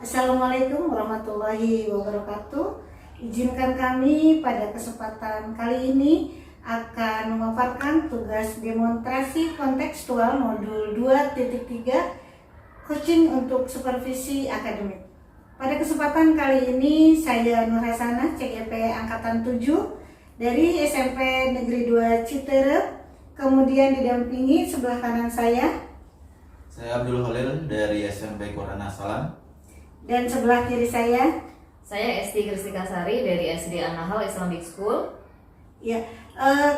Assalamualaikum warahmatullahi wabarakatuh. Izinkan kami pada kesempatan kali ini akan memaparkan tugas demonstrasi kontekstual modul 2.3 coaching untuk supervisi akademik. Pada kesempatan kali ini saya Nur Hasanah, CGP Angkatan 7 dari SMP Negeri 2 Citerep, kemudian didampingi sebelah kanan saya Abdul Khalil dari SMP Quran Salam. Dan sebelah kiri saya Esti Kristika Sari dari SD An-Nahl Islamic School. Ya,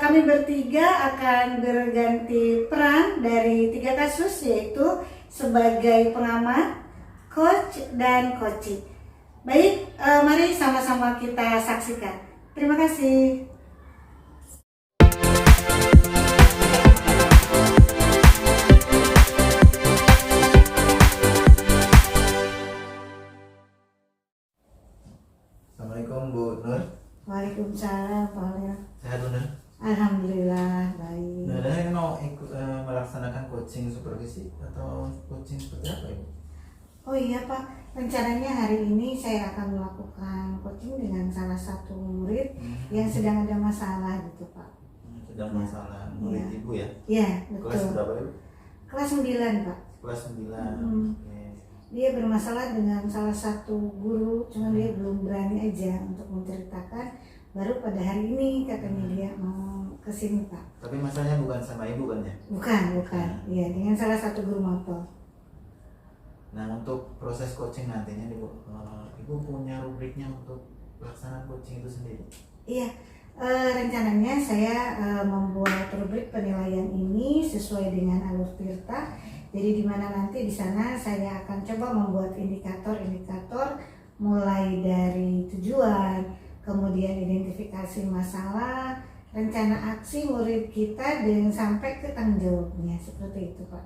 kami bertiga akan berganti peran dari 3 kasus, yaitu sebagai pengamat, coach, dan coaching. Baik, mari sama-sama kita saksikan. Terima kasih. Assalamualaikum Bu Nur. Waalaikumsalam, Pak Leo. Sehat Bu Nur? Alhamdulillah, baik. Nur, Anda mau ikut melaksanakan coaching supervisi atau coaching seperti apa Ibu? Oh iya Pak, rencananya hari ini saya akan melakukan coaching dengan salah satu murid yang sedang ada masalah gitu Pak. Sedang masalah murid Iya. Ibu ya? Iya, Kelas betul. berapa Ibu? Kelas 9 Pak. Kelas 9. Oke. Dia bermasalah dengan salah satu guru, cuma dia belum berani aja untuk menceritakan. Baru pada hari ini katanya dia mau kesini Pak. Tapi masalahnya bukan sama Ibu kan ya? Bukan. Iya, dengan salah satu guru motor. Nah, untuk proses coaching nantinya Ibu, Ibu punya rubriknya untuk pelaksanaan coaching itu sendiri? Iya, rencananya saya membuat rubrik penilaian ini sesuai dengan alur Tirta. Jadi di mana nanti di sana saya akan coba membuat indikator-indikator mulai dari tujuan, kemudian identifikasi masalah, rencana aksi murid kita dan sampai ke tanggung jawabnya, seperti itu Pak.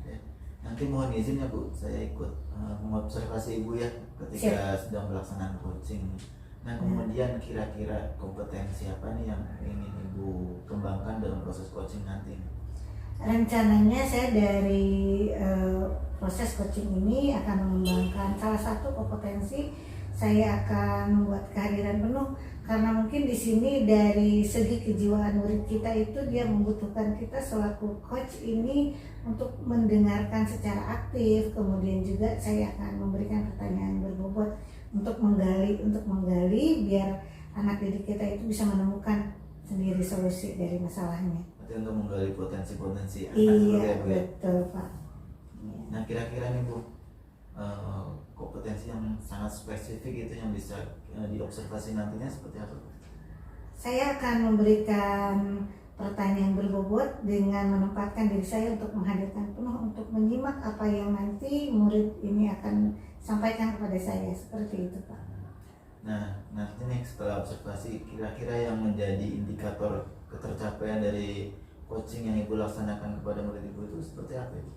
Ya. Nanti mohon izin ya Bu, saya ikut mengobservasi Ibu ya ketika sedang pelaksanaan coaching. Nah kemudian kira-kira kompetensi apa nih yang ingin Ibu kembangkan dalam proses coaching nanti? Rencananya saya dari proses coaching ini akan mengembangkan salah satu kompetensi. Saya akan membuat kehadiran penuh karena mungkin di sini dari segi kejiwaan murid kita itu dia membutuhkan kita selaku coach ini untuk mendengarkan secara aktif. Kemudian juga saya akan memberikan pertanyaan berbobot untuk menggali biar anak didik kita itu bisa menemukan sendiri solusi dari masalahnya. Berarti untuk menggali potensi-potensi anak Iya, Bu ya? betul Pak. Nah kira-kira nih Bu, kompetensi yang sangat spesifik itu yang bisa diobservasi nantinya seperti apa? Saya akan memberikan pertanyaan berbobot dengan menempatkan diri saya untuk menghadirkan penuh untuk menyimak apa yang nanti murid ini akan sampaikan kepada saya, seperti itu Pak. Nah nanti nih setelah observasi, kira-kira yang menjadi indikator ketercapaian dari coaching yang Ibu laksanakan kepada murid Ibu itu seperti apa Ibu?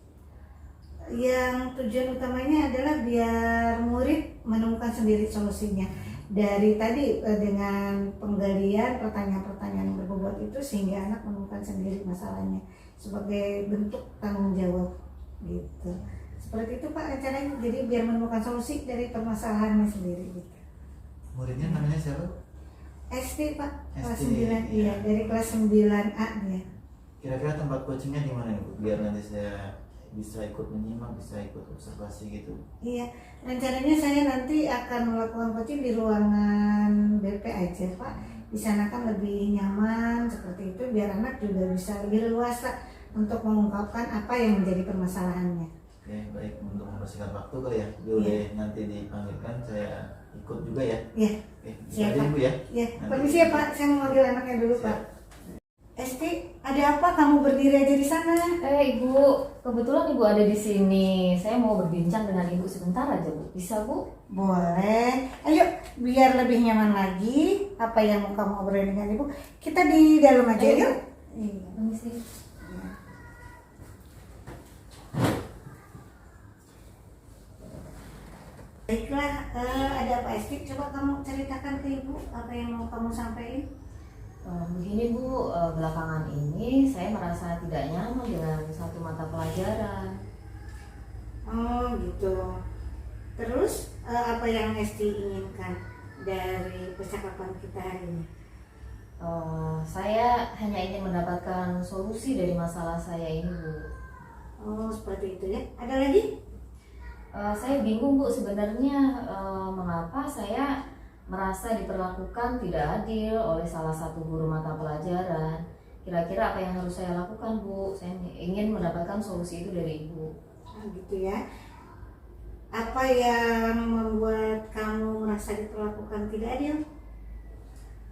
Yang tujuan utamanya adalah biar murid menemukan sendiri solusinya. Dari tadi dengan penggalian pertanyaan-pertanyaan berbobot itu sehingga anak menemukan sendiri masalahnya sebagai bentuk tanggung jawab gitu. Seperti itu Pak rencananya, jadi biar menemukan solusi dari permasalahannya sendiri gitu. Muridnya namanya siapa? SD Pak, kelas SD, 9, iya dari kelas 9A dia. Kira-kira tempat coachingnya di mana Bu? Biar nanti saya bisa ikut menyimak, bisa ikut observasi gitu. Iya, rencananya saya nanti akan melakukan coaching di ruangan BP aja Pak. Di sana kan lebih nyaman seperti itu biar anak juga bisa lebih leluasa untuk mengungkapkan apa yang menjadi permasalahannya. Oke, baik, untuk membersihkan waktu kali ya, boleh nanti dipanggilkan, saya ikut juga ya. Iya. Oke, Siap, aja Pak. Ibu ya. Ya, Nanti- permisi ya Pak, saya mau manggil anaknya dulu Siap. Pak. Esti, ada apa kamu berdiri aja di sana? Ibu, kebetulan Ibu ada di sini. Saya mau berbincang dengan Ibu sebentar aja Bu. Bisa Bu? Boleh. Ayo, biar lebih nyaman lagi apa yang mau kamu obrolin dengan Ibu. Kita di dalam aja Ayo, yuk. Bu. Iya. Permisi. Baiklah, ada apa Esti? Coba kamu ceritakan ke Ibu apa yang mau kamu sampaikan. Begini Bu, belakangan ini saya merasa tidak nyaman dengan satu mata pelajaran. Oh gitu. Terus apa yang Esti inginkan dari percakapan kita hari ini? Saya hanya ingin mendapatkan solusi dari masalah saya ini, Bu. Oh, seperti itu ya. Ada lagi? Saya bingung, Bu, sebenarnya mengapa saya merasa diperlakukan tidak adil oleh salah satu guru mata pelajaran. Kira-kira apa yang harus saya lakukan, Bu? Saya ingin mendapatkan solusi itu dari Ibu. Gitu ya. Apa yang membuat kamu merasa diperlakukan tidak adil?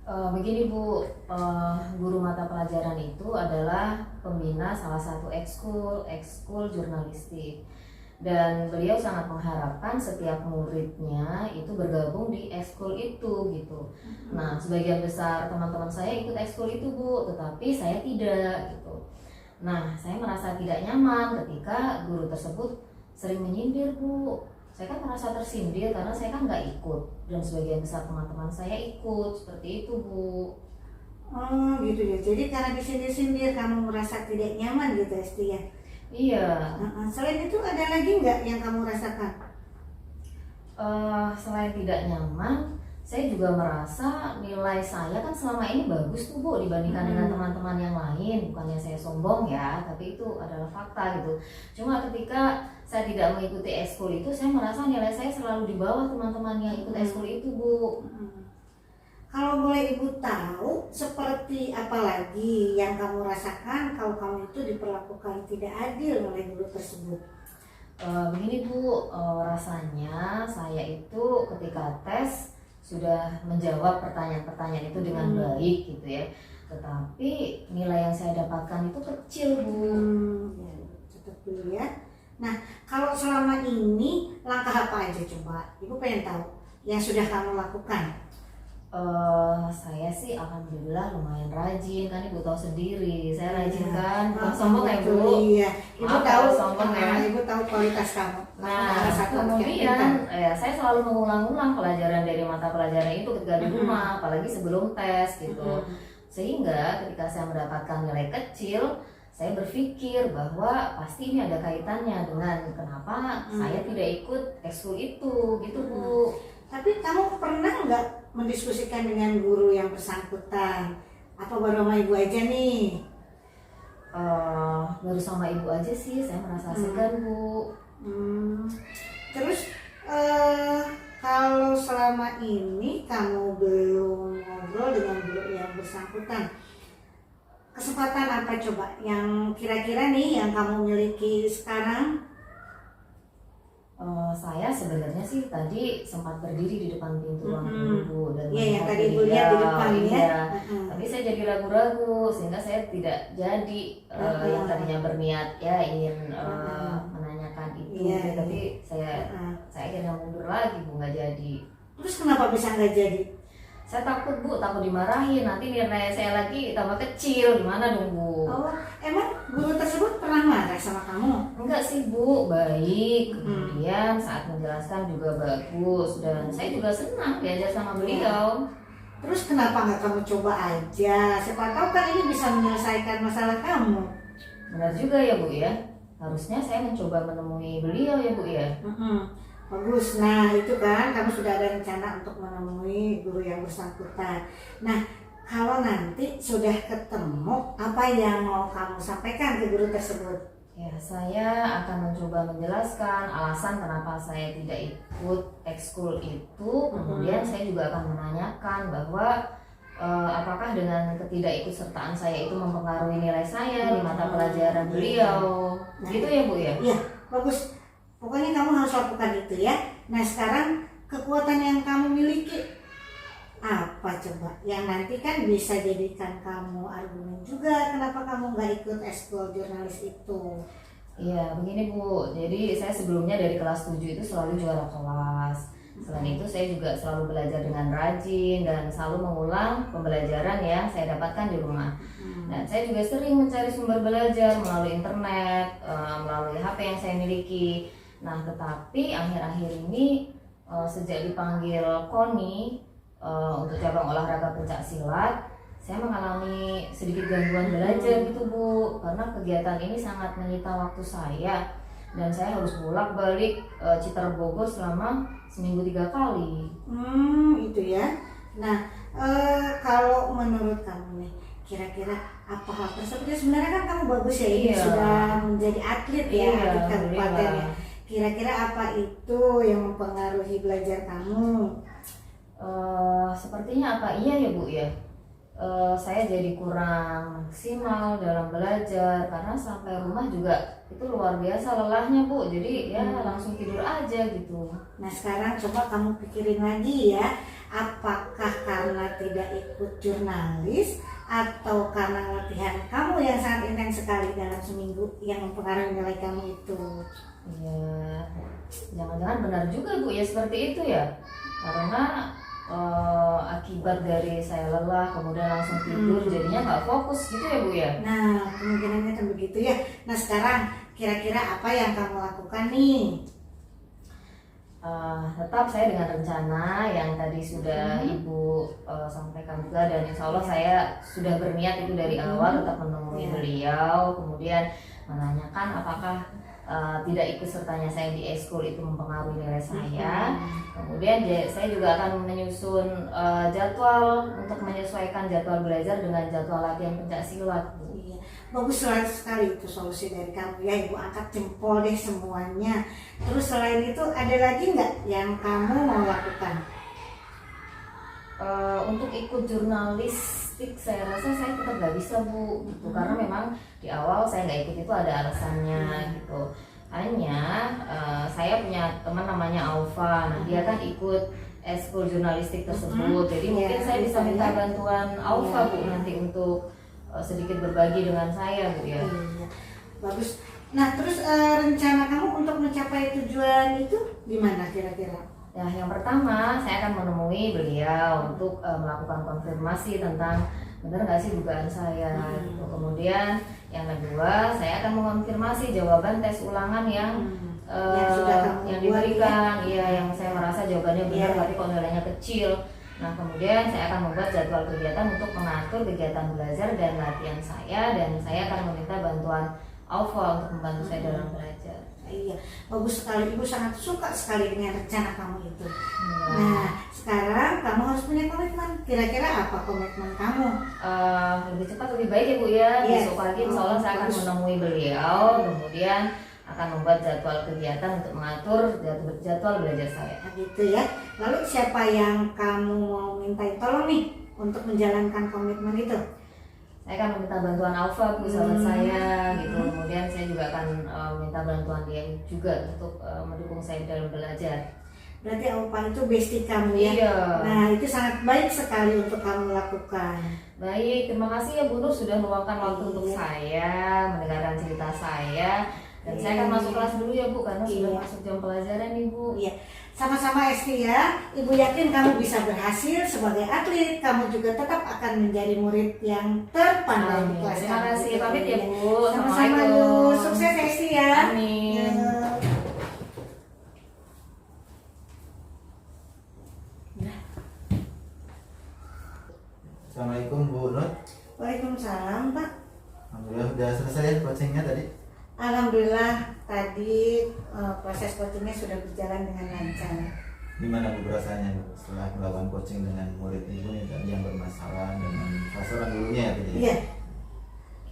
Begini, Bu, guru mata pelajaran itu adalah pembina salah satu ekskul jurnalistik, dan beliau sangat mengharapkan setiap muridnya itu bergabung di ekskul itu gitu. Nah, sebagian besar teman-teman saya ikut ekskul itu, Bu, tetapi saya tidak gitu. Nah, saya merasa tidak nyaman ketika guru tersebut sering menyindir, Bu. Saya kan merasa tersindir karena saya kan nggak ikut, dan sebagian besar teman-teman saya ikut, seperti itu, Bu. Oh gitu ya, jadi karena disindir-sindir kamu merasa tidak nyaman gitu Esti ya? Iya. Selain itu ada lagi nggak yang kamu rasakan? Selain tidak nyaman, saya juga merasa nilai saya kan selama ini bagus tuh, Bu, dibandingkan dengan teman-teman yang lain. Bukannya saya sombong ya, tapi itu adalah fakta gitu. Cuma ketika saya tidak mengikuti ekskul itu, saya merasa nilai saya selalu di bawah teman-teman yang ikut ekskul itu, Bu. Kalau boleh Ibu tahu, seperti apa lagi yang kamu rasakan kalau kamu itu diperlakukan tidak adil oleh guru tersebut? Begini, Bu, rasanya saya itu ketika tes sudah menjawab pertanyaan-pertanyaan itu dengan baik gitu ya, tetapi nilai yang saya dapatkan itu kecil, Bu. Ya, tetap dulu ya. Nah, kalau selama ini langkah apa aja coba? Ibu pengen tahu yang sudah kamu lakukan. Saya sih alhamdulillah lumayan rajin, kan Ibu tahu sendiri saya rajin kan, bukan sombong ya, Bu. Iya, Ibu Maaf, tahu sombong ya. Ibu tahu kualitas kamu. Nah, satu kemudian saya selalu mengulang-ulang pelajaran dari mata pelajaran itu ketika di rumah, apalagi sebelum tes gitu. Sehingga ketika saya mendapatkan nilai kecil, saya berpikir bahwa pasti ini ada kaitannya dengan kenapa saya tidak ikut ekskul itu, gitu, Bu. Tapi kamu pernah nggak mendiskusikan dengan guru yang bersangkutan? Apa baru sama Ibu aja nih? Baru sama Ibu aja sih, saya merasa segan, Bu. Terus kalau selama ini kamu belum ngobrol dengan guru yang bersangkutan, kesempatan apa coba yang kira-kira nih yang kamu miliki sekarang? Saya sebenarnya sih tadi sempat berdiri di depan pintu ruang guru, Bu, dan Iya, yang melihat tadi Ibu lihat di depan ya. iya. Tapi saya jadi ragu-ragu sehingga saya tidak jadi yang tadinya berniat ya ingin menanyakan itu, Iya, tapi saya akhirnya mundur lagi, Bu, nggak jadi. Terus kenapa bisa nggak jadi? Saya takut, Bu, takut dimarahin, nanti nilai saya lagi tambah kecil, gimana dong, Bu? Oh, emang guru tersebut pernah marah sama kamu? Enggak sih, Bu, baik. Kemudian saat menjelaskan juga bagus, dan saya juga senang diajar sama beliau. Terus kenapa nggak kamu coba aja? Siapa tahu kan ini bisa menyelesaikan masalah kamu. Benar juga ya, Bu ya. Harusnya saya mencoba menemui beliau ya, Bu ya. Bagus. Nah itu kan kamu sudah ada rencana untuk menemui guru yang bersangkutan. Nah kalau nanti sudah ketemu, apa yang mau kamu sampaikan ke guru tersebut? Ya, saya akan mencoba menjelaskan alasan kenapa saya tidak ikut ekskul itu. Kemudian saya juga akan menanyakan bahwa apakah dengan ketidakikutsertaan saya itu mempengaruhi nilai saya di mata pelajaran beliau. Gitu ya, Bu ya? Iya, bagus. Pokoknya kamu harus lakukan itu ya. Nah sekarang kekuatan yang kamu miliki apa coba? Yang nanti kan bisa jadikan kamu argumen juga kenapa kamu nggak ikut ekskul jurnalis itu. Iya, begini, Bu. Jadi saya sebelumnya dari kelas 7 itu selalu juara kelas. Selain itu saya juga selalu belajar dengan rajin dan selalu mengulang pembelajaran yang saya dapatkan di rumah. Dan saya juga sering mencari sumber belajar melalui internet, melalui HP yang saya miliki. Nah, tetapi akhir-akhir ini sejak dipanggil KONI untuk cabang olahraga pencak silat, saya mengalami sedikit gangguan belajar gitu, Bu, karena kegiatan ini sangat menyita waktu saya. dan saya harus bolak-balik Citer Bogor selama seminggu 3 kali. Itu ya. Nah, kalau menurut kamu nih, kira-kira apa hal tersebut? Sebenarnya kan kamu bagus ya, ini Iya. sudah menjadi atlet ya, Iya, atlet kabupaten ya. alhamdulillah. Kira-kira apa itu yang mempengaruhi belajar kamu? Sepertinya apa iya ya Bu ya. Saya jadi kurang maksimal dalam belajar karena sampai rumah juga itu luar biasa lelahnya Bu. Jadi ya langsung tidur aja gitu. Nah, sekarang coba kamu pikirin lagi ya, apakah karena tidak ikut jurnalis atau karena latihan kamu yang sangat intens sekali dalam seminggu yang mempengaruhi nilai kamu itu? Ya, jangan-jangan benar juga Bu ya seperti itu ya. Karena akibat dari saya lelah kemudian langsung tidur jadinya nggak fokus gitu ya Bu ya. Nah, kemungkinannya kan begitu ya. Nah, sekarang kira-kira apa yang kamu lakukan nih? Tetap saya dengan rencana yang tadi sudah Ibu sampaikan juga, dan insya Allah saya sudah berniat itu dari awal tetap menemui beliau, kemudian menanyakan apakah tidak ikut sertanya saya di ekskul itu mempengaruhi nilai saya. Kemudian saya juga akan menyusun jadwal untuk menyesuaikan jadwal belajar dengan jadwal latihan pencak silat. Iya, bagus sekali itu solusi dari kamu ya, Ibu angkat jempol deh semuanya. Terus selain itu ada lagi nggak yang kamu mau lakukan? Untuk ikut jurnalistik saya rasa saya tetap nggak bisa Bu gitu. Karena memang di awal saya nggak ikut itu ada alasannya gitu. Hanya saya punya teman namanya Alfa, nah dia kan ikut ekskul jurnalistik tersebut, jadi mungkin saya bisa minta bantuan Alfa Bu nanti untuk sedikit berbagi dengan saya Bu ya. Iya, bagus. Nah, terus rencana kamu untuk mencapai tujuan itu gimana kira-kira? Nah, yang pertama saya akan menemui beliau untuk melakukan konfirmasi tentang benar nggak sih dugaan saya. Gitu. Kemudian yang kedua saya akan mengonfirmasi jawaban tes ulangan yang yang diberikan, ya yang saya merasa jawabannya benar tapi kok nilainya kecil. Nah, kemudian saya akan membuat jadwal kegiatan untuk mengatur kegiatan belajar dan latihan saya, dan saya akan meminta bantuan Alfa untuk membantu saya dalam belajar. Iya, bagus sekali. Ibu sangat suka sekali dengan rencana kamu itu. Nah, sekarang kamu harus punya komitmen. Kira-kira apa komitmen kamu? Lebih cepat lebih baik ya Bu ya. Besok pagi insya Allah saya akan bagus. menemui beliau, kemudian akan membuat jadwal kegiatan untuk mengatur jadwal belajar saya. Nah, gitu ya. Lalu siapa yang kamu mau mintain tolong nih untuk menjalankan komitmen itu? Saya akan meminta bantuan Alfa Bu, sahabat saya gitu. Kemudian saya juga akan minta bantuan dia juga untuk mendukung saya dalam belajar. Berarti Alfa itu bestie kamu ya? Iya. Nah, itu sangat baik sekali untuk kamu lakukan. Baik, terima kasih ya Bu Nur sudah meluangkan waktu untuk saya, mendengarkan cerita saya. Dan saya akan masuk kelas dulu ya Bu, karena sudah masuk jam pelajaran nih Bu. Iya, sama-sama Esti ya. Ibu yakin kamu bisa berhasil sebagai atlet. Kamu juga tetap akan menjadi murid yang terpandai di kelas. Terima kasih, Gitu, pamit ya Bu. Sama-sama yuk, sukses Esti ya. Amin. Assalamualaikum Bu Nur. Waalaikumsalam Pak. Alhamdulillah udah selesai ya coachingnya tadi. Alhamdulillah tadi proses coachingnya sudah berjalan dengan lancar. Gimana Bu rasanya Bu setelah melakukan coaching dengan murid Ibu nih tadi yang bermasalah dengan sasaran dulunya ya tadi? Iya.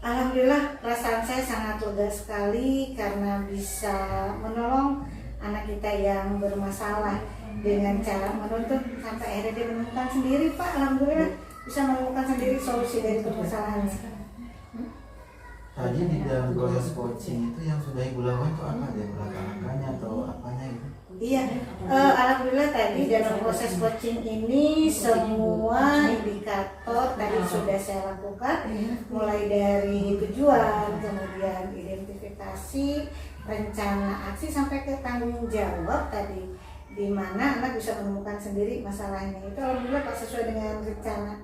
Alhamdulillah perasaan saya sangat lega sekali karena bisa menolong anak kita yang bermasalah dengan cara menuntut sampai akhirnya dia menemukan sendiri Pak. Alhamdulillah bisa menemukan sendiri solusi dari permasalahannya. Tadi di dalam proses coaching itu yang sudah Ibu lakukan itu apa aja? Langkah-langkahnya atau apanya gitu? Iya, alhamdulillah tadi dalam proses coaching ini semua indikator tadi sudah saya lakukan, mulai dari tujuan, kemudian identifikasi, rencana aksi sampai ke tanggung jawab tadi, di mana anak bisa menemukan sendiri masalahnya. Itu alhamdulillah Pak sesuai dengan rencana.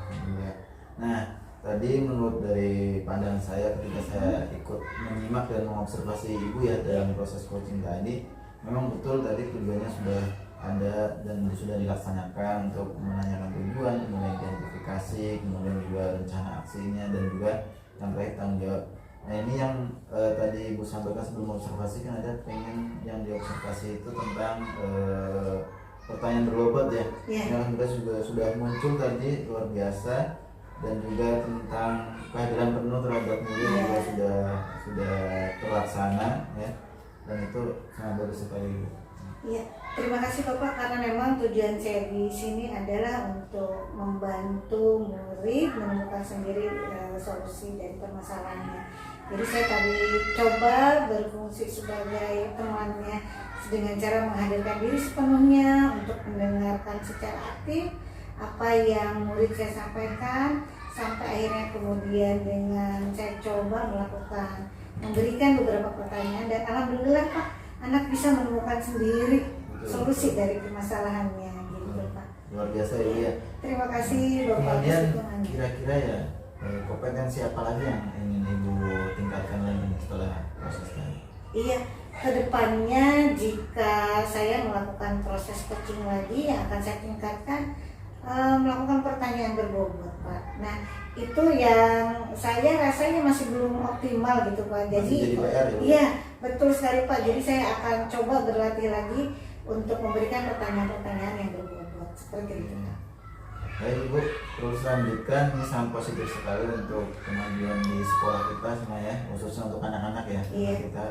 Alhamdulillah. Nah, tadi menurut dari pandangan saya ketika saya ikut menyimak dan mengobservasi Ibu ya dalam proses coaching tadi, memang betul tadi tujuannya sudah ada dan sudah dilaksanakan untuk menanyakan tujuan, mengidentifikasi, kemudian juga rencana aksinya dan juga yang terakhir tanggung jawab. Nah ini yang tadi Ibu sampaikan sebelum observasi, kan ada pengen yang diobservasi itu tentang pertanyaan berbobot ya. Iya. Yang kita juga sudah muncul tadi, luar biasa, dan juga tentang kehadiran penuh terhadap murid Iya. juga sudah terlaksana ya, dan itu sangat bagus sekali Ibu. Iya, terima kasih Bapak, karena memang tujuan saya di sini adalah untuk membantu murid menemukan sendiri solusi dari permasalahannya. Jadi saya tadi coba berfungsi sebagai temannya dengan cara menghadirkan diri sepenuhnya untuk mendengarkan secara aktif apa yang murid saya sampaikan, sampai akhirnya kemudian dengan saya coba memberikan beberapa pertanyaan, dan alhamdulillah Pak, anak bisa menemukan sendiri solusi dari permasalahannya gitu Pak. Luar biasa ya. Terima kasih Bapak. Kemudian Dukungannya. kira-kira ya kompetensi apa lagi yang ingin Ibu tingkatkan lagi setelah proses tadi? Iya, kedepannya jika saya melakukan proses coaching lagi, yang akan saya tingkatkan melakukan pertanyaan berbobot Pak. Nah itu yang saya rasanya masih belum optimal gitu Pak. Jadi PR, ya? Iya betul sekali Pak. Jadi saya akan coba berlatih lagi untuk memberikan pertanyaan-pertanyaan yang berbobot seperti itu. Baik Ibu, terus lanjutkan, ini sangat positif sekali untuk kemajuan di sekolah kita semua ya, khususnya untuk anak-anak ya. Iya. Kita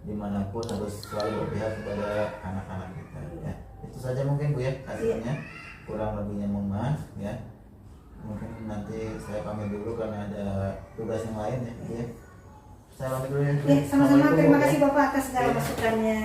dimanapun harus selalu berpihak kepada anak-anak kita ya. Itu saja mungkin Bu ya hasilnya. Kurang lebihnya mohon maaf ya. Mungkin nanti saya pamit dulu karena ada tugas yang lain ya. Ya. Saya pamit dulu ya. Ya, sama-sama. Terima Bu, kasih ya. Bapak atas segala Iya. masukannya.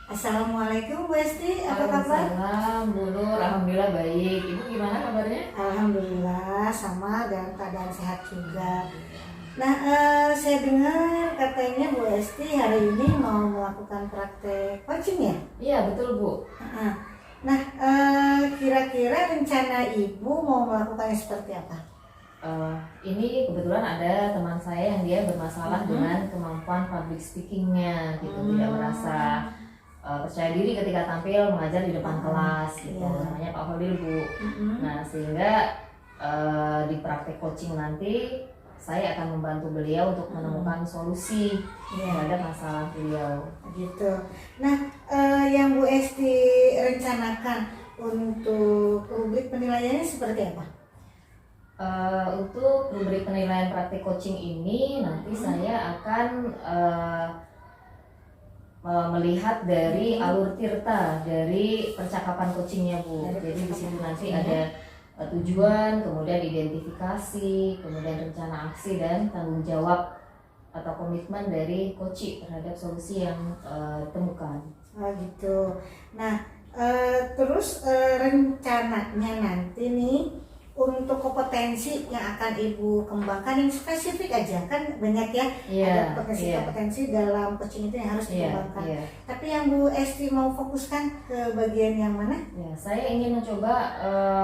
Assalamualaikum Bu Esti, apa kabar? Waalaikumsalam, Bu Nur. Alhamdulillah baik. Ibu gimana kabarnya? Alhamdulillah sama, dalam keadaan sehat juga. Nah, saya dengar katanya Bu Esti hari ini mau melakukan praktek coaching ya? Iya betul Bu. Nah, kira-kira rencana Ibu mau melakukannya seperti apa? Ini kebetulan ada teman saya yang dia bermasalah dengan kemampuan public speakingnya gitu, tidak merasa percaya diri ketika tampil mengajar di depan kelas gitu. Iya. Namanya Pak Holil Bu. Nah sehingga di praktek coaching nanti saya akan membantu beliau untuk menemukan solusi terhadap masalah beliau. Gitu. Nah, yang Bu Esti rencanakan untuk rubrik penilaiannya seperti apa? Untuk rubrik penilaian praktik coaching ini nanti saya akan melihat dari alur tirta dari percakapan coachingnya Bu. Jadi di situ nanti ada tujuan, kemudian identifikasi, kemudian rencana aksi dan tanggung jawab atau komitmen dari coach terhadap solusi yang ditemukan. Oh gitu. Nah, terus rencananya nanti nih untuk kompetensi yang akan Ibu kembangkan yang spesifik aja, kan banyak ya, ada kompetensi dalam coaching itu yang harus dikembangkan. Tapi yang Bu Esti mau fokuskan ke bagian yang mana? Ya, saya ingin mencoba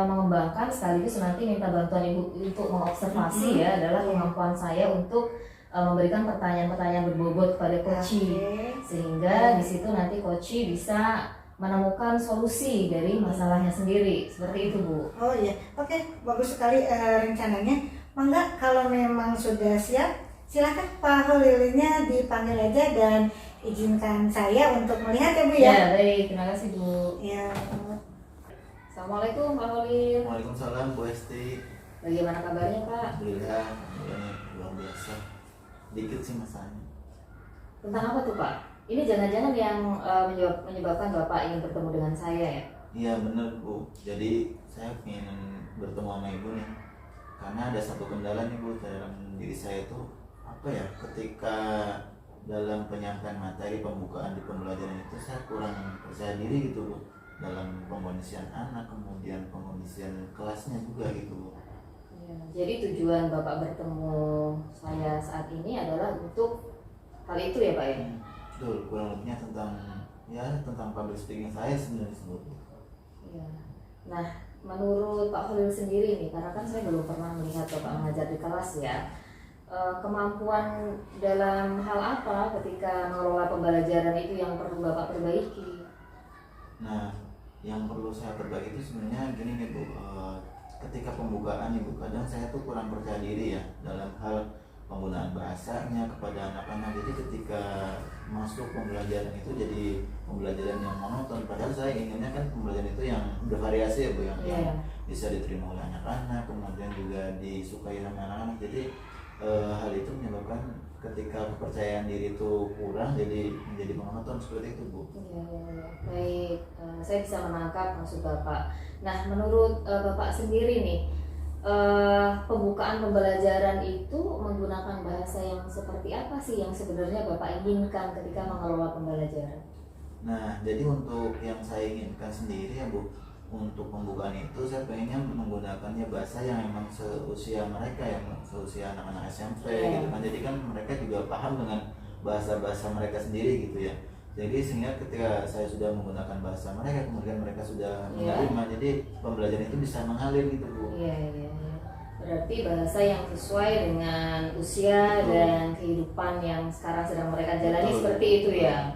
mengembangkan sekaligus nanti minta bantuan Ibu untuk mengobservasi ya adalah kemampuan saya untuk memberikan pertanyaan-pertanyaan berbobot kepada coach, sehingga di situ nanti coach bisa menemukan solusi dari masalahnya sendiri, seperti itu Bu. Oh iya, oke, bagus sekali rencananya. Mangga kalau memang sudah siap, silakan Pak Holilnya dipanggil aja dan izinkan saya untuk melihat ya Bu ya. Ya baik, terima kasih Bu. Ya. Assalamualaikum Pak Holil. Waalaikumsalam Bu Esti. Bagaimana kabarnya Pak? Alhamdulillah, luar biasa. Dikit sih masalahnya. Tentang apa tuh Pak? Ini jangan-jangan yang menyebabkan Bapak ingin bertemu dengan saya ya? Iya benar Bu. Jadi saya ingin bertemu sama Ibu nih. Karena ada satu kendala nih Bu dalam diri saya itu apa ya? Ketika dalam penyampaian materi pembukaan di pembelajaran itu saya kurang percaya diri gitu Bu. Dalam pengkondisian anak, kemudian pengkondisian kelasnya juga gitu Bu. Ya, jadi tujuan Bapak bertemu saya saat ini adalah untuk hal itu ya Pak ya? Betul, kurang lebihnya tentang public speaking saya sebenarnya sebetulnya. Ya. Nah, menurut Pak Holil sendiri nih, karena kan saya belum pernah melihat Bapak mengajar di kelas ya, kemampuan dalam hal apa ketika mengelola pembelajaran itu yang perlu Bapak perbaiki? Nah, yang perlu saya perbaiki itu sebenarnya gini nih Bu, ketika pembukaan nih Bu, kadang saya tuh kurang percaya diri ya dalam hal penggunaan bahasanya kepada anak-anak. Jadi ketika masuk pembelajaran itu jadi pembelajaran yang monoton, padahal saya inginnya kan pembelajaran itu yang bervariasi ya Bu, yang bisa diterima oleh anak-anak, kemudian juga disukai oleh anak-anak. Jadi hal itu menyebabkan ketika kepercayaan diri itu kurang, jadi menjadi monoton seperti itu Bu. Ya, baik, saya bisa menangkap maksud Bapak. Nah, menurut Bapak sendiri nih, pembukaan pembelajaran itu menggunakan bahasa yang seperti apa sih yang sebenarnya Bapak inginkan ketika mengelola pembelajaran? Nah, jadi untuk yang saya inginkan sendiri ya Bu, untuk pembukaan itu saya pengennya menggunakannya bahasa yang memang seusia mereka, yang seusia anak-anak SMP gitu kan. Jadi kan mereka juga paham dengan bahasa-bahasa mereka sendiri gitu ya. Jadi sehingga ketika saya sudah menggunakan bahasa mereka, kemudian mereka sudah menerima, jadi pembelajaran itu bisa mengalir gitu Bu. Iya. Berarti bahasa yang sesuai dengan usia dan kehidupan yang sekarang sedang mereka jalani seperti itu ya.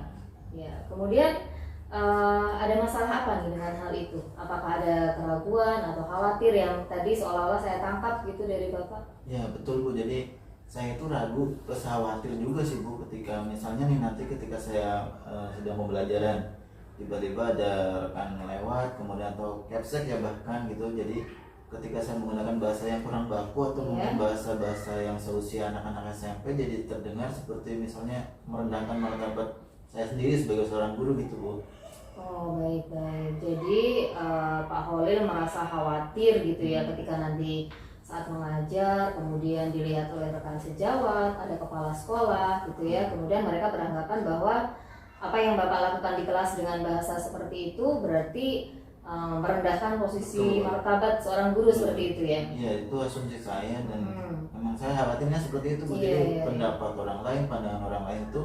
Ya, kemudian ada masalah apa nih dengan hal itu? Apakah ada keraguan atau khawatir yang tadi seolah-olah saya tangkap gitu dari Bapak? Ya betul Bu, jadi saya itu ragu plus khawatir juga sih Bu, ketika misalnya nih nanti ketika saya sedang pembelajaran tiba-tiba ada rekan lewat kemudian atau capsek ya bahkan gitu, jadi ketika saya menggunakan bahasa yang kurang baku atau mungkin bahasa-bahasa yang seusia anak-anak SMP, jadi terdengar seperti misalnya merendahkan martabat saya sendiri sebagai seorang guru gitu Bu. Oh baik. Jadi Pak Holil merasa khawatir gitu ya ketika nanti saat mengajar kemudian dilihat oleh rekan sejawat, ada kepala sekolah gitu ya, kemudian mereka beranggapan bahwa apa yang Bapak lakukan di kelas dengan bahasa seperti itu berarti merendahkan posisi martabat seorang guru seperti itu ya. Iya, itu asumsi saya dan memang saya khawatirnya seperti itu Bu. Jadi pendapat orang lain, pandangan orang lain itu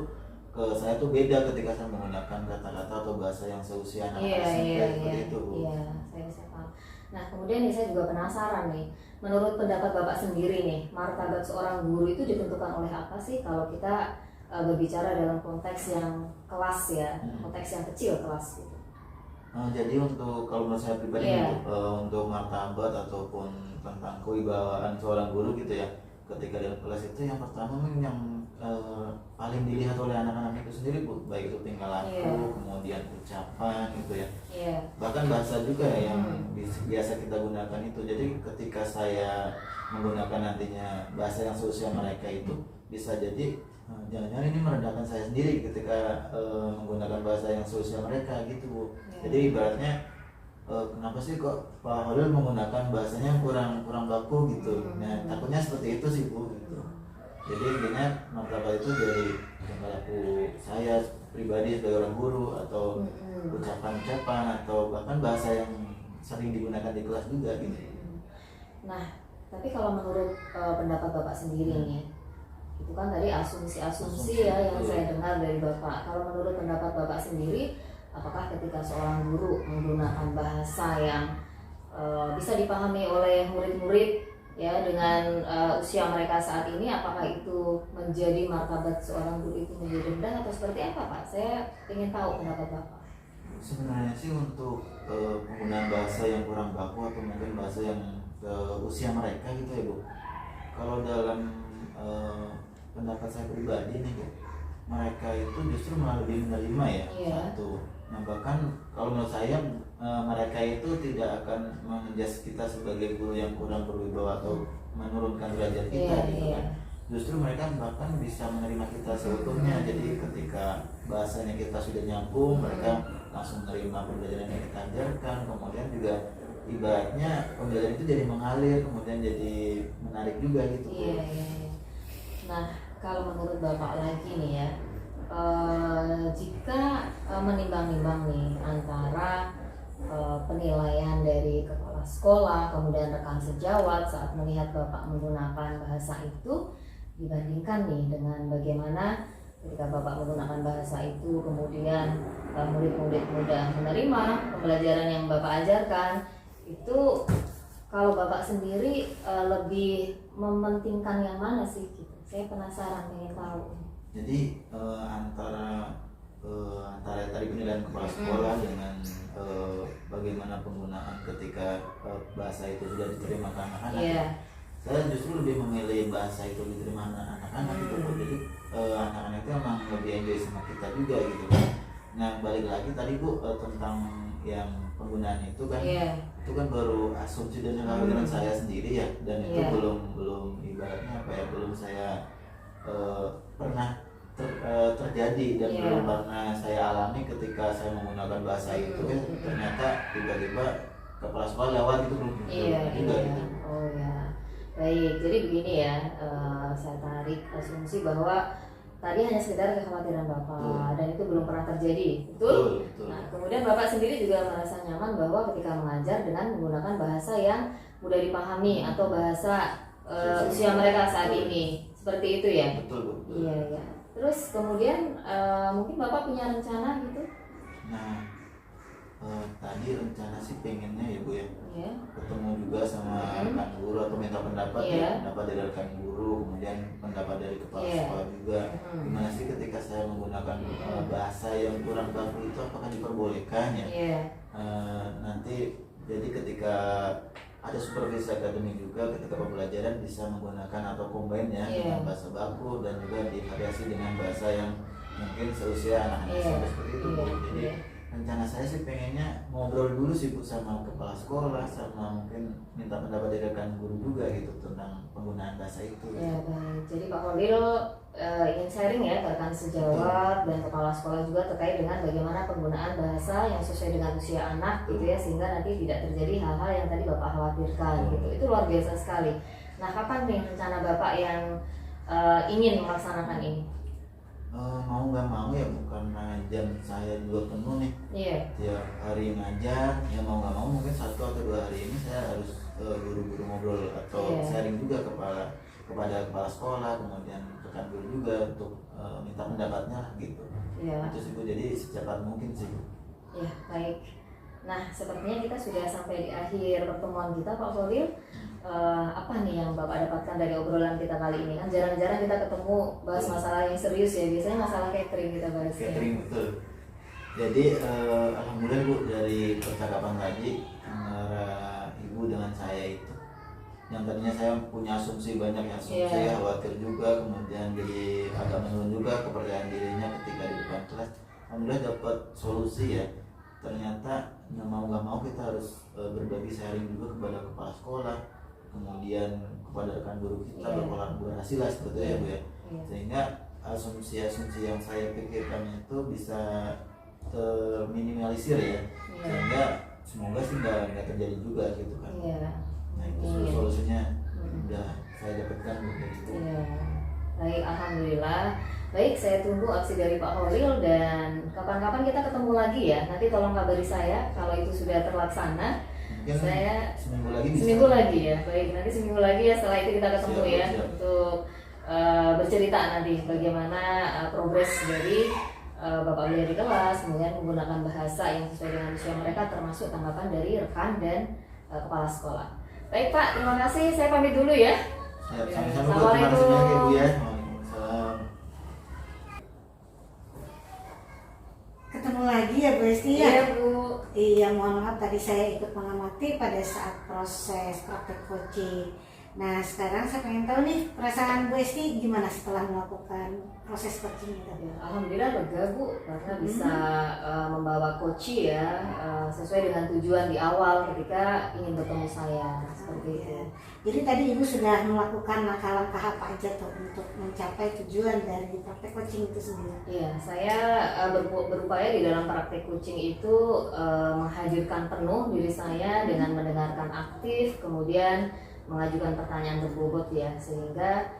ke saya tuh beda ketika saya menggunakan kata-kata atau bahasa yang seusia anak-anak SMP seperti itu Bu. Iya, saya bisa paham. Nah kemudian nih saya juga penasaran nih, menurut pendapat Bapak sendiri nih, martabat seorang guru itu ditentukan oleh apa sih kalau kita berbicara dalam konteks yang kelas ya, konteks yang kecil kelas gitu? Jadi untuk kalau menurut saya pribadi untuk martabat ataupun tentang kewibawaan seorang guru gitu ya, ketika dalam kelas itu yang pertama yang paling dilihat oleh anak-anak itu sendiri Bu, baik itu tingkah laku, kemudian ucapan gitu ya, bahkan bahasa juga ya yang biasa kita gunakan itu. Jadi ketika saya menggunakan nantinya bahasa yang seusia mereka itu bisa jadi jangan-jangan ini merendahkan saya sendiri ketika menggunakan bahasa yang seusia mereka gitu Bu. Jadi ibaratnya kenapa sih kok Pak Holil menggunakan bahasanya kurang baku gitu. Nah takutnya seperti itu sih Bu gitu. Jadi intinya martabat itu jadi tingkah laku saya pribadi sebagai orang guru atau ucapan-ucapan atau bahkan bahasa yang sering digunakan di kelas juga gitu. Nah tapi kalau menurut pendapat Bapak sendiri nih, itu kan tadi asumsi ya yang saya dengar dari Bapak. Kalau menurut pendapat Bapak sendiri, apakah ketika seorang guru menggunakan bahasa yang bisa dipahami oleh murid-murid ya dengan usia mereka saat ini, apakah itu menjadi martabat seorang guru itu menjadi rendah atau seperti apa Pak? Saya ingin tahu pendapat Bapak. Sebenarnya sih untuk penggunaan bahasa yang kurang baku atau mungkin bahasa yang usia mereka gitu ya Bu, kalau dalam pendapat saya pribadi nih Bu, mereka itu justru malah lebih menerima ya satu. Nah bahkan kalau menurut saya mereka itu tidak akan menjudge kita sebagai guru yang kurang berwibawa atau menurunkan derajat kita gitu kan. Justru mereka bahkan bisa menerima kita seutuhnya. Jadi ketika bahasanya kita sudah nyambung, mereka langsung menerima pembelajaran yang kita ajarkan. Kemudian juga ibaratnya pembelajaran itu jadi mengalir, kemudian jadi menarik juga gitu. Nah kalau menurut Bapak lagi nih ya, jika menimbang-nimbang nih antara penilaian dari kepala sekolah kemudian rekan sejawat saat melihat Bapak menggunakan bahasa itu dibandingkan nih dengan bagaimana ketika Bapak menggunakan bahasa itu kemudian murid-murid mudah menerima pembelajaran yang Bapak ajarkan, itu kalau Bapak sendiri lebih mementingkan yang mana sih gitu? Saya penasaran, pengen tahu. Jadi antara tadi penilaian kepala sekolah dengan bagaimana penggunaan ketika bahasa itu sudah diterima ke anak-anak. Iya. Saya justru lebih memilih bahasa itu diterima anak-anak gitu. Jadi anak-anak itu emang lebih enjoy sama kita juga gitu kan. Nah balik lagi tadi Bu tentang yang penggunaan itu kan, itu kan baru asumsi dan kekhawatiran saya sendiri ya, dan itu belum ibaratnya apa ya, belum saya pernah terjadi dan belum pernah saya alami ketika saya menggunakan bahasa itu kan, ternyata tiba-tiba kepala sekolah lewat itu belum juga gitu. Oh ya, baik. Jadi begini ya, saya tarik asumsi bahwa tadi hanya sekedar kekhawatiran Bapak dan itu belum pernah terjadi, betul? Nah, kemudian Bapak sendiri juga merasa nyaman bahwa ketika mengajar dengan menggunakan bahasa yang mudah dipahami atau bahasa usia mereka saat ini, seperti itu ya? Betul. Iya. Terus kemudian mungkin Bapak punya rencana gitu? Nah, tadi rencana sih pengennya ya Bu ya, ketemu juga sama rekan guru atau minta pendapat pendapat dari rekan guru, kemudian pendapat dari kepala sekolah juga. Gimana sih ketika saya menggunakan bahasa yang kurang baku itu apakah diperbolehkan ya? Nanti jadi ketika ada supervisi akademik juga ketika pembelajaran bisa menggunakan atau combine ya dengan bahasa baku dan juga divariasi dengan bahasa yang mungkin seusia anak-anak seperti itu Bu. Jadi rencana saya sih pengennya ngobrol dulu sih Bu sama kepala sekolah, sama mungkin minta pendapat dari rekan guru juga gitu tentang penggunaan bahasa itu. Ya baik, jadi Pak Holil ingin sharing ya ke rekan sejawat dan kepala sekolah juga terkait dengan bagaimana penggunaan bahasa yang sesuai dengan usia anak gitu ya, sehingga nanti tidak terjadi hal-hal yang tadi Bapak khawatirkan gitu. Itu luar biasa sekali. Nah kapan nih rencana Bapak yang ingin melaksanakan ini? Mau nggak mau ya Bu, karena jam saya juga penuh nih. Tiap hari ngajar, ya mau nggak mau mungkin 1 atau 2 hari ini saya harus guru-guru ngobrol atau sharing juga kepada kepala sekolah, kemudian rekan guru juga untuk minta pendapatnya lah gitu. Itu sih Bu, jadi secepat mungkin sih Bu. Ya baik. Nah sepertinya kita sudah sampai di akhir pertemuan kita Pak Holil. Apa nih yang Bapak dapatkan dari obrolan kita kali ini? Kan jarang-jarang kita ketemu bahas masalah yang serius ya, biasanya masalah catering kita bahas. Catering betul. Jadi alhamdulillah Bu, dari percakapan tadi antara Ibu dengan saya itu, yang tadinya saya punya asumsi banyak khawatir juga, kemudian jadi agak menurun juga kepercayaan dirinya ketika di depan kelas. Alhamdulillah dapat solusi ya. Ternyata mau nggak mau kita harus berbagi sharing juga kepada kepala sekolah, kemudian kepada rekan guru kita, berkolaborasi lah seperti itu ya Bu ya. Sehingga asumsi-asumsi yang saya pikirkan itu bisa terminimalisir ya, sehingga semoga sih nggak terjadi juga gitu kan. Nah itu solusinya udah saya dapatkan begitu. Baik, alhamdulillah. Baik, saya tunggu aksi dari Pak Holil dan kapan-kapan kita ketemu lagi ya. Nanti tolong kabari saya kalau itu sudah terlaksana. Mungkin saya seminggu lagi bisa. Seminggu lagi ya. Baik, nanti seminggu lagi ya setelah itu kita ketemu siap. Untuk bercerita nanti bagaimana progres dari Bapak beliau di kelas, kemudian menggunakan bahasa yang sesuai dengan usia mereka, termasuk tanggapan dari rekan dan kepala sekolah. Baik Pak, terima kasih. Saya pamit dulu ya. Sama-sama Bu, terima kasih banyak ya Bu ya. Waalaikumsalam. Ketemu lagi ya Bu Esti ya? Iya Bu. Iya, mohon maaf tadi saya ikut mengamati pada saat proses praktek coaching. Nah sekarang saya pengen tahu nih perasaan Bu Esti gimana setelah melakukan proses coaching itu? Alhamdulillah lega Bu, karena bisa membawa coach ya sesuai dengan tujuan di awal ketika ingin bertemu saya seperti itu. Jadi tadi Ibu sudah melakukan langkah-langkah apa aja tuh untuk mencapai tujuan dari praktek coaching itu sendiri? Iya, saya berupaya di dalam praktek coaching itu menghadirkan penuh diri saya dengan mendengarkan aktif, kemudian mengajukan pertanyaan berbobot ya, sehingga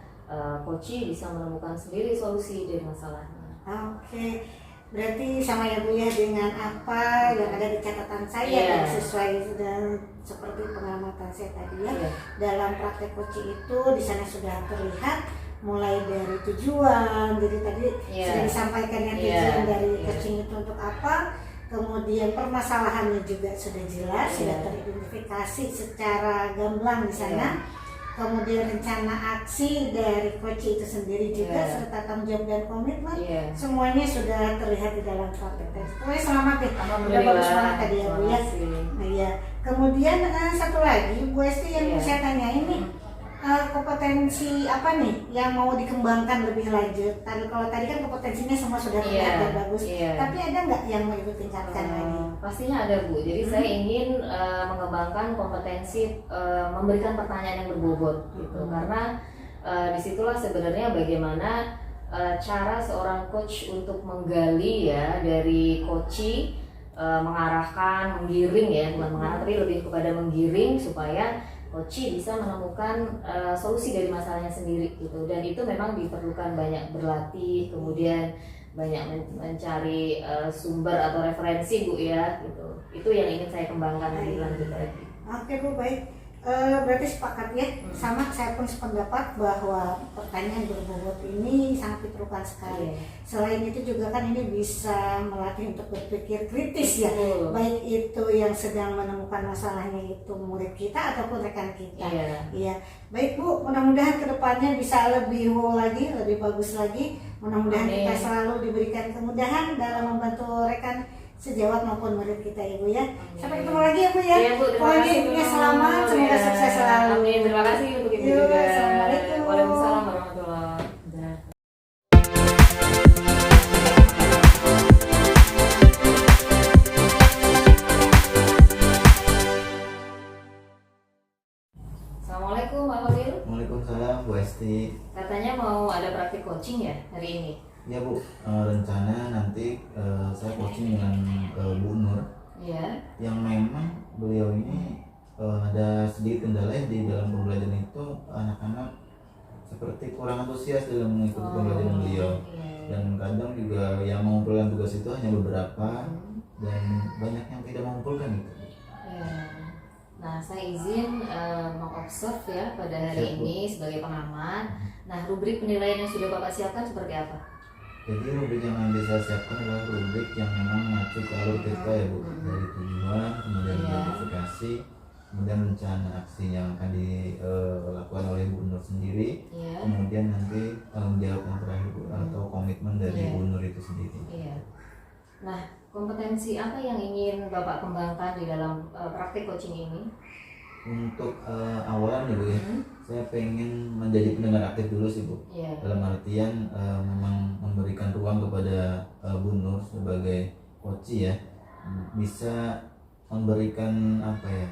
coach bisa menemukan sendiri solusi dari masalahnya. Oke, berarti sama ya Bu ya, dengan apa yang ada di catatan saya dan sesuai dan seperti pengamatan saya tadi ya, dalam praktek coaching itu di sana sudah terlihat mulai dari tujuan. Jadi tadi sudah disampaikan ya tujuan dari coaching itu untuk apa, kemudian permasalahannya juga sudah jelas, sudah teridentifikasi secara gamblang di sana. Kemudian rencana aksi dari coach itu sendiri juga serta tanggung jawab dan komitmen semuanya sudah terlihat di dalam praktek tes. Pokoknya selamat deh, udah bagus banget tadi ya Bu ya. Nah ya, kemudian satu lagi Bu Esti yang saya tanyain nih, kompetensi apa nih yang mau dikembangkan lebih lanjut? Kalau tadi kan kompetensinya semua sudah terlihat dan bagus, tapi ada nggak yang mau ibu tingkatkan lagi? Pastinya ada Bu. Jadi saya ingin mengembangkan kompetensi memberikan pertanyaan yang berbobot gitu. Karena disitulah sebenarnya bagaimana cara seorang coach untuk menggali ya dari coaching, mengarahkan, menggiring ya, bukan mengarah tapi lebih kepada menggiring supaya coach bisa menemukan solusi dari masalahnya sendiri gitu. Dan itu memang diperlukan banyak berlatih, kemudian banyak mencari sumber atau referensi Bu ya gitu. Itu yang ingin saya kembangkan lebih lanjut lagi. Oke Bu, baik. Berarti sepakat ya, sama saya pun sependapat bahwa pertanyaan berbobot ini sangat diperlukan sekali. Selain itu juga kan ini bisa melatih untuk berpikir kritis ya, baik itu yang sedang menemukan masalahnya itu murid kita ataupun rekan kita. Iya. Baik Bu, mudah-mudahan kedepannya bisa lebih wow lagi, lebih bagus lagi. Mudah-mudahan kita selalu diberikan kemudahan dalam membantu rekan sejawat maupun murid kita Ibu ya. Sampai ketemu lagi ya Bu ya. Iya Bu, terima kasih. Pokoknya selamat, semoga sukses selalu. Amin, terima kasih untuk itu juga. Assalamualaikum. Waalaikumsalam warahmatullahi wabarakatuh. Assalamualaikum Pak Fadil. Waalaikumsalam Bu Esti. Katanya mau ada praktik coaching ya hari ini? Ya Bu, rencana nanti saya coaching dengan Bu Nur. Yang memang beliau ini ada sedikit kendala di dalam pembelajaran itu, anak-anak seperti kurang antusias dalam mengikuti pembelajaran beliau. Dan kadang juga yang mengumpulkan tugas itu hanya beberapa dan banyak yang tidak mengumpulkan itu. Nah, saya izin mengobserv ya pada hari ini sebagai pengamat. Nah, rubrik penilaian yang sudah Bapak siapkan seperti apa? Jadi rubrik yang nanti saya siapkan adalah rubrik yang memang mengacu ke alur kita ya Bu, dari tujuan, kemudian identifikasi, kemudian rencana aksi yang akan dilakukan oleh Bu Nur sendiri, kemudian nanti tanggung jawab yang terakhir Bu, atau komitmen dari Bu Nur itu sendiri. Nah, kompetensi apa yang ingin Bapak kembangkan di dalam praktik coaching ini? Untuk awalan ya Bu ya, saya pengen menjadi pendengar aktif dulu sih Bu. Dalam artian memang memberikan ruang kepada Bu Nur sebagai coach ya, bisa memberikan apa ya,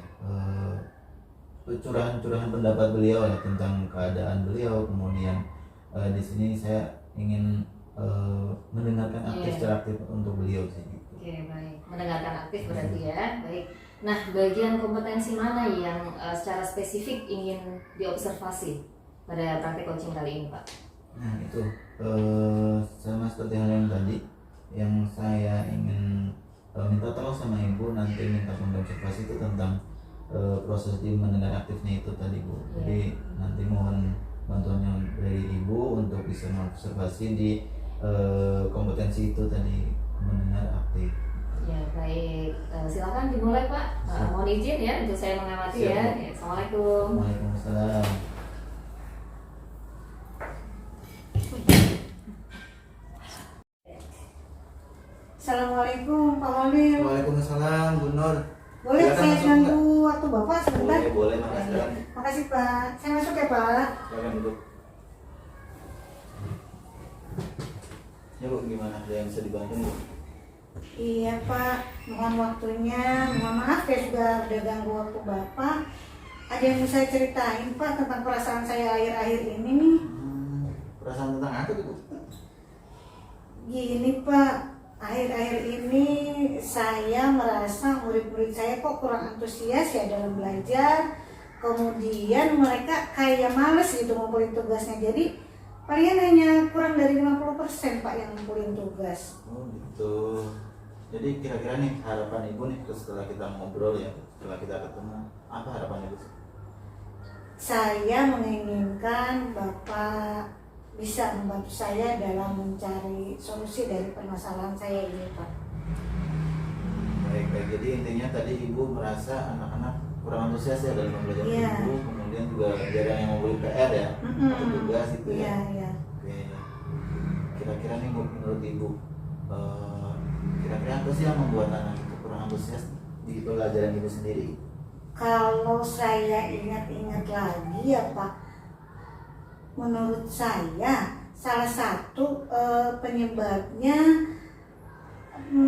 curahan-curahan pendapat beliau ya tentang keadaan beliau. Kemudian di sini saya ingin mendengarkan aktif secara aktif untuk beliau sih gitu. Baik, mendengarkan aktif berarti ya. Baik. Nah, bagian kompetensi mana yang secara spesifik ingin diobservasi pada praktik coaching kali ini Pak? Nah itu sama seperti hal yang tadi, yang saya ingin minta tolong sama Ibu nanti minta mengobservasi itu tentang proses di mendengar aktifnya itu tadi Bu. Jadi nanti mohon bantuannya dari Ibu untuk bisa mengobservasi di kompetensi itu tadi, mendengar aktif. Baik, silakan dimulai Pak. Mohon izin ya untuk saya mengamati ya. Assalamualaikum. Waalaikumsalam. Assalamualaikum Pak Holil. Waalaikumsalam Bu Nur. Boleh saya ganggu waktu Bapak sebentar? Boleh, makasih. Makasih Pak. Saya masuk ya Pak. Silakan duduk. Ya Bu, gimana? Ada yang bisa dibantu Bu? Iya Pak, mohon waktunya, mohon maaf ya sudah ganggu waktu Bapak. Ada yang bisa saya ceritain Pak tentang perasaan saya akhir-akhir ini nih. Perasaan tentang apa tuh Bu? Gini Pak, akhir-akhir ini saya merasa murid-murid saya kok kurang antusias ya dalam belajar. Kemudian mereka kayak males gitu ngumpulin tugasnya. Jadi palingan hanya kurang dari 50% Pak yang ngumpulin tugas. Oh gitu. Jadi kira-kira nih harapan Ibu nih setelah kita ngobrol ya, setelah kita ketemu, apa harapan Ibu? Saya menginginkan Bapak bisa membantu saya dalam mencari solusi dari permasalahan saya ini Pak. Baik, jadi intinya tadi ibu merasa anak-anak kurang antusias ya dalam belajar Iya. ibu, kemudian juga jarang yang memberi PR ya, atau tugas itu Iya, ya. iya. Oke. Kira-kira nih Bu, menurut ibu, kira-kira apa sih yang membuat anak itu kurang antusias di pelajaran ibu sendiri? Kalau saya ingat-ingat lagi ya Pak, menurut saya salah satu penyebabnya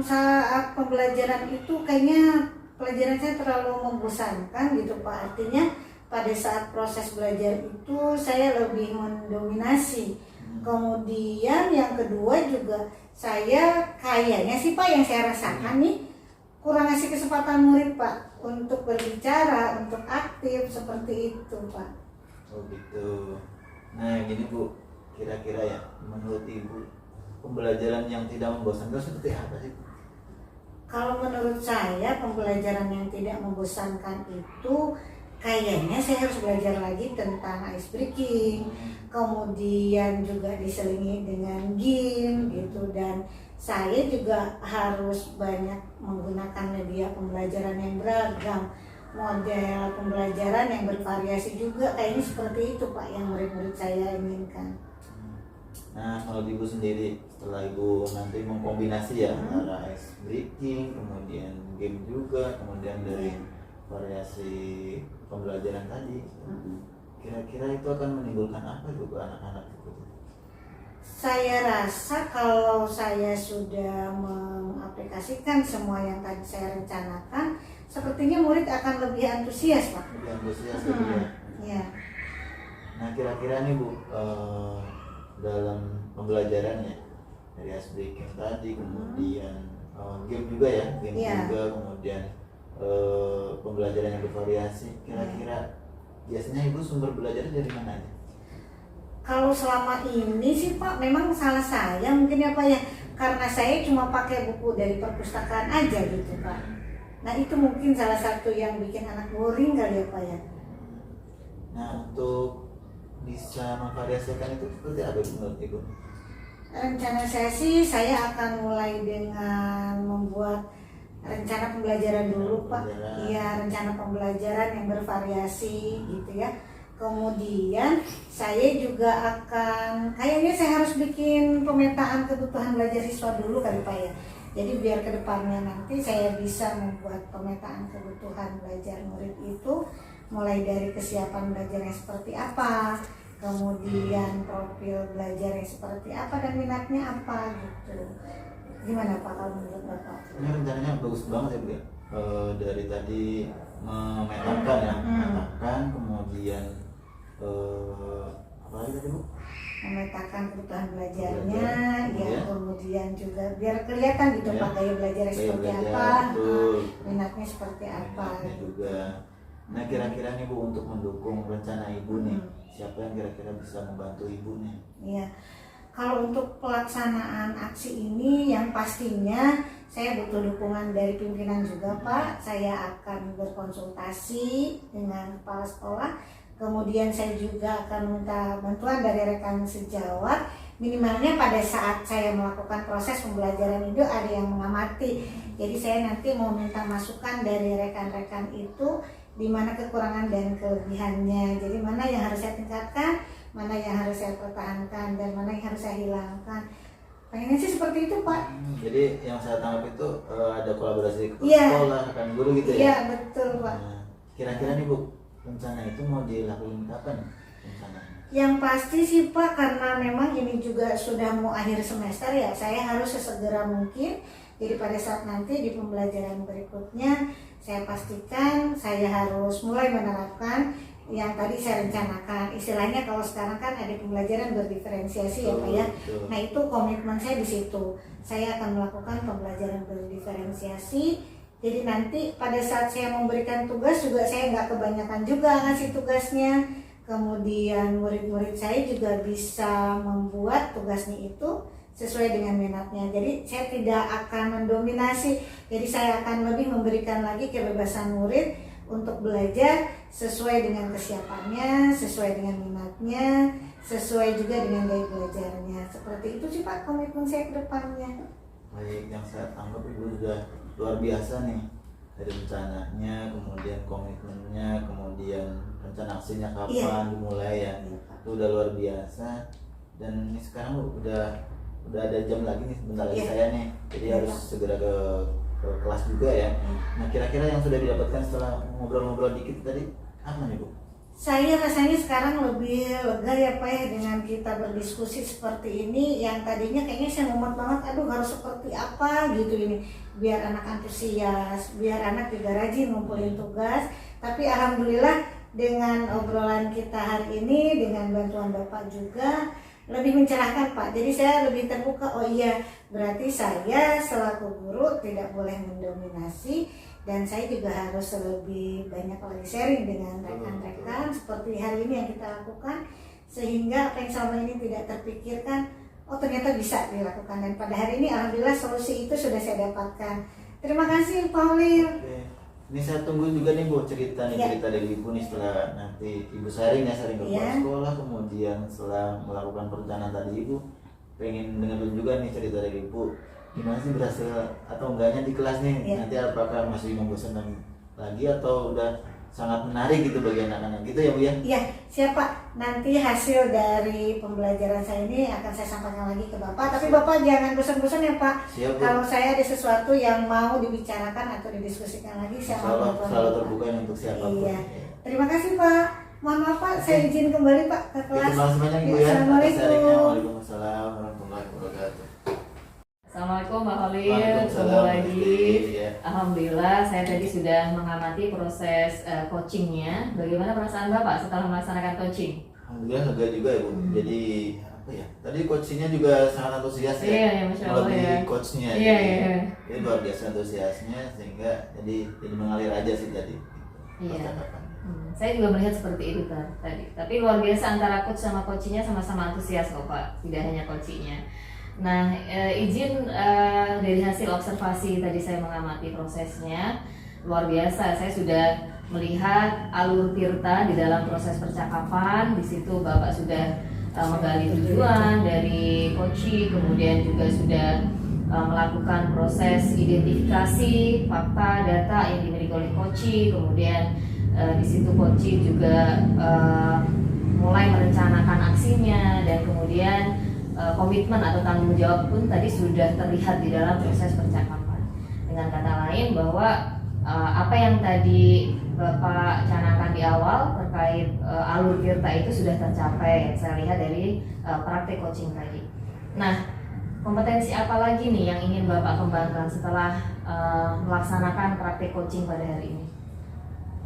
saat pembelajaran itu kayaknya pelajaran saya terlalu membosankan gitu Pak. Artinya pada saat proses belajar itu saya lebih mendominasi. Kemudian yang kedua juga saya kayaknya sih Pak, yang saya rasakan nih kurang ngasih kesempatan murid Pak untuk berbicara, untuk aktif seperti itu Pak. Oh gitu. Nah gini Bu, kira-kira ya menurut ibu pembelajaran yang tidak membosankan seperti apa sih Bu? Kalau menurut saya pembelajaran yang tidak membosankan itu kayaknya saya harus belajar lagi tentang ice breaking, kemudian juga diselingi dengan game gitu, dan saya juga harus banyak menggunakan media pembelajaran yang beragam, model pembelajaran yang bervariasi juga, kayaknya seperti itu Pak yang murid-murid saya inginkan. Nah kalau ibu sendiri setelah ibu nanti mengkombinasi ya antara ice breaking, kemudian game juga, kemudian dari variasi pembelajaran tadi, kira-kira itu akan menimbulkan apa itu ke anak-anak itu? Saya rasa kalau saya sudah mengaplikasikan semua yang tadi saya rencanakan, sepertinya murid akan lebih antusias Pak. Lebih antusias gitu ya. Ya. Nah kira-kira nih Bu, dalam pembelajarannya dari ice breaking tadi, kemudian game juga ya, game Iya. juga, kemudian pembelajaran yang bervariasi, kira-kira biasanya ibu sumber belajarnya dari mana aja? Kalau selama ini sih Pak, memang salah saya mungkin ya Pak ya, karena saya cuma pakai buku dari perpustakaan aja gitu Pak. Nah itu mungkin salah satu yang bikin anak boring kali ya Pak ya. Nah untuk bisa memvariasikan itu seperti apa menurut ibu? Rencana saya sih, saya akan mulai dengan membuat rencana pembelajaran dulu Pak. Iya, rencana pembelajaran yang bervariasi gitu ya. Kemudian saya juga akan, kayaknya saya harus bikin pemetaan kebutuhan belajar siswa dulu kali Pak ya. Jadi biar kedepannya nanti saya bisa membuat pemetaan kebutuhan belajar murid itu, mulai dari kesiapan belajarnya seperti apa, kemudian profil belajarnya seperti apa, dan minatnya apa gitu. Gimana Pak kalau menurut Bapak? Ini rencananya bagus banget ya Bu ya. Dari tadi memetakan ya, memetakan, kemudian apa lagi tadi Bu? Memetakan kebutuhan belajarnya, Belajar, ya, kemudian juga biar kelihatan gitu Ya. Pak gaya belajarnya Gaya seperti belajar, apa, betul. minatnya seperti apa. Minatnya juga. Nah kira-kira nih Bu, untuk mendukung rencana ibu nih, siapa yang kira-kira bisa membantu ibu nih? Iya. Kalau untuk pelaksanaan aksi ini yang pastinya saya butuh dukungan dari pimpinan juga Pak. Saya akan berkonsultasi dengan kepala sekolah. Kemudian saya juga akan minta bantuan dari rekan sejawat. Minimalnya pada saat saya melakukan proses pembelajaran itu ada yang mengamati. Jadi saya nanti mau minta masukan dari rekan-rekan itu di mana kekurangan dan kelebihannya. Jadi mana yang harus saya tingkatkan, mana yang harus saya pertahankan, dan mana yang harus saya hilangkan. Pengennya sih seperti itu Pak. Jadi yang saya tangkap itu ada kolaborasi ke Iya. sekolah, rekan guru gitu ya? Iya betul Pak. Nah, kira-kira nih Bu, rencana itu mau dilakukan kapan rencananya? Yang pasti sih Pak, karena memang ini juga sudah mau akhir semester ya, saya harus sesegera mungkin. Jadi pada saat nanti di pembelajaran berikutnya, saya pastikan saya harus mulai menerapkan yang tadi saya rencanakan. Istilahnya kalau sekarang kan ada pembelajaran berdiferensiasi ya Pak ya. Betul. Nah itu komitmen saya di situ. Saya akan melakukan pembelajaran berdiferensiasi. Jadi nanti pada saat saya memberikan tugas juga saya nggak kebanyakan juga ngasih tugasnya. Kemudian murid-murid saya juga bisa membuat tugasnya itu sesuai dengan minatnya. Jadi saya tidak akan mendominasi. Jadi saya akan lebih memberikan lagi kebebasan murid untuk belajar sesuai dengan kesiapannya, sesuai dengan minatnya, sesuai juga dengan gaya belajarnya. Seperti itu sih Pak komitmen saya ke depannya. Baik, yang saya tangkap Ibu sudah luar biasa nih, dari rencananya, kemudian komitmennya, kemudian rencana aksinya kapan dimulai ya, itu udah luar biasa. Dan ini sekarang udah ada jam lagi nih, sebentar lagi saya nih, jadi harus segera ke kelas juga ya. Nah, kira-kira yang sudah didapatkan setelah ngobrol-ngobrol dikit tadi apa nih Bu? Saya rasanya sekarang lebih lega ya Pak ya, dengan kita berdiskusi seperti ini. Yang tadinya kayaknya saya mumet banget, aduh harus seperti apa gitu ini, biar anak antusias, biar anak juga rajin ngumpulin tugas. Tapi alhamdulillah dengan obrolan kita hari ini, dengan bantuan Bapak juga lebih mencerahkan Pak. Jadi saya lebih terbuka, oh iya berarti saya selaku guru tidak boleh mendominasi, dan saya juga harus lebih banyak lagi sharing dengan rekan-rekan seperti hari ini yang kita lakukan, sehingga apa yang selama ini tidak terpikirkan, oh ternyata bisa dilakukan. Dan pada hari ini alhamdulillah solusi itu sudah saya dapatkan. Terima kasih Pak Ulil. Oke. Ini saya tunggu juga nih Bu cerita dari Ibu nih, setelah nanti Ibu sharing ke kepala sekolah, kemudian setelah melakukan perencanaan tadi Ibu pengen dengar juga nih cerita dari Ibu, gimana sih berhasil atau enggaknya di kelas nih, nanti apakah masih membosankan lagi atau udah sangat menarik gitu bagi anak-anak gitu ya Bu ya? Iya, siapa nanti hasil dari pembelajaran saya ini akan saya sampaikan lagi ke Bapak. Tapi Bapak jangan bosan-bosan ya Pak. Siap, Bu. Kalau saya ada sesuatu yang mau dibicarakan atau didiskusikan lagi, saya mau selalu terbuka untuk siapapun. Iya. Terima kasih Pak. Mohon maaf Pak, saya izin kembali Pak ke kelas. Terima kasih banyak Ibu ya. Assalamualaikum. Waalaikumsalam warahmatullahi wabarakatuh. Assalamualaikum Mbak Holil, ketemu Waalaikumsalam, lagi. ya. Alhamdulillah saya tadi sudah mengamati proses coachingnya. Bagaimana perasaan Bapak setelah melaksanakan coaching? Alhamdulillah lega juga ya Bu. Jadi apa ya? Tadi coachnya juga sangat antusias ya. Iya, Masya Allah Melebihi ya. coachnya. Iya, jadi, iya. Jadi luar biasa antusiasnya sehingga jadi mengalir aja sih tadi. Iya. Percakapan. Saya juga melihat seperti itu tadi. Tapi luar biasa antara coach sama coachnya sama-sama antusias kok Pak. Tidak hanya coachnya. Nah, izin dari hasil observasi tadi saya mengamati prosesnya luar biasa. Saya sudah melihat alur Tirta di dalam proses percakapan. Di situ Bapak sudah menggali tujuan dari coaching, kemudian juga sudah melakukan proses identifikasi fakta data yang dimiliki oleh coaching. Kemudian di situ coaching juga mulai merencanakan aksinya, dan kemudian komitmen atau tanggung jawab pun tadi sudah terlihat di dalam proses percakapan. Dengan kata lain bahwa apa yang tadi Bapak canangkan di awal terkait alur Tirta itu sudah tercapai. Saya lihat dari praktik coaching tadi. Nah, kompetensi apa lagi nih yang ingin Bapak kembangkan setelah melaksanakan praktik coaching pada hari ini?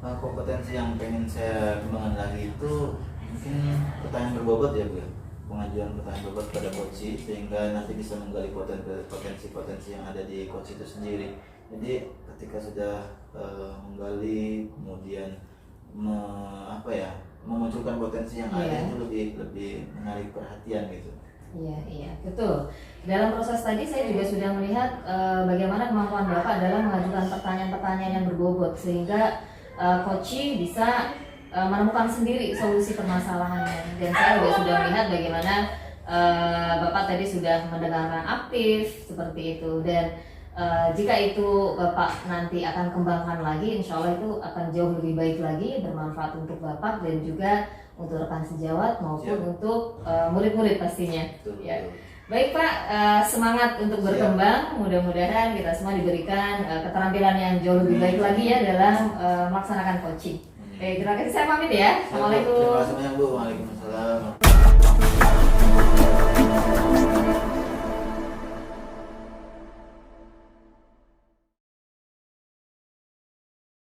Kompetensi yang pengen saya kembangkan lagi itu mungkin pertanyaan berbobot ya Bu ya. Pengajuan pertanyaan bobot pada coach, sehingga nanti bisa menggali potensi-potensi yang ada di coach itu sendiri. Jadi ketika sudah menggali, kemudian memunculkan potensi yang ada, itu lebih menarik perhatian gitu. Iya, betul. Dalam proses tadi saya juga sudah melihat bagaimana kemampuan Bapak dalam mengajukan pertanyaan-pertanyaan yang berbobot, sehingga coach bisa menemukan sendiri solusi permasalahannya. Dan saya juga sudah melihat bagaimana Bapak tadi sudah mendengarkan aktif seperti itu. Dan jika itu Bapak nanti akan kembangkan lagi, insya Allah itu akan jauh lebih baik lagi, bermanfaat untuk Bapak dan juga untuk rekan sejawat maupun untuk murid-murid pastinya. Ya. Baik Pak, semangat untuk berkembang. Mudah-mudahan kita semua diberikan keterampilan yang jauh lebih baik lagi ya dalam melaksanakan coaching. Terima kasih, saya pamit ya. Assalamualaikum. Terima kasih banyak Bu. Waalaikumsalam.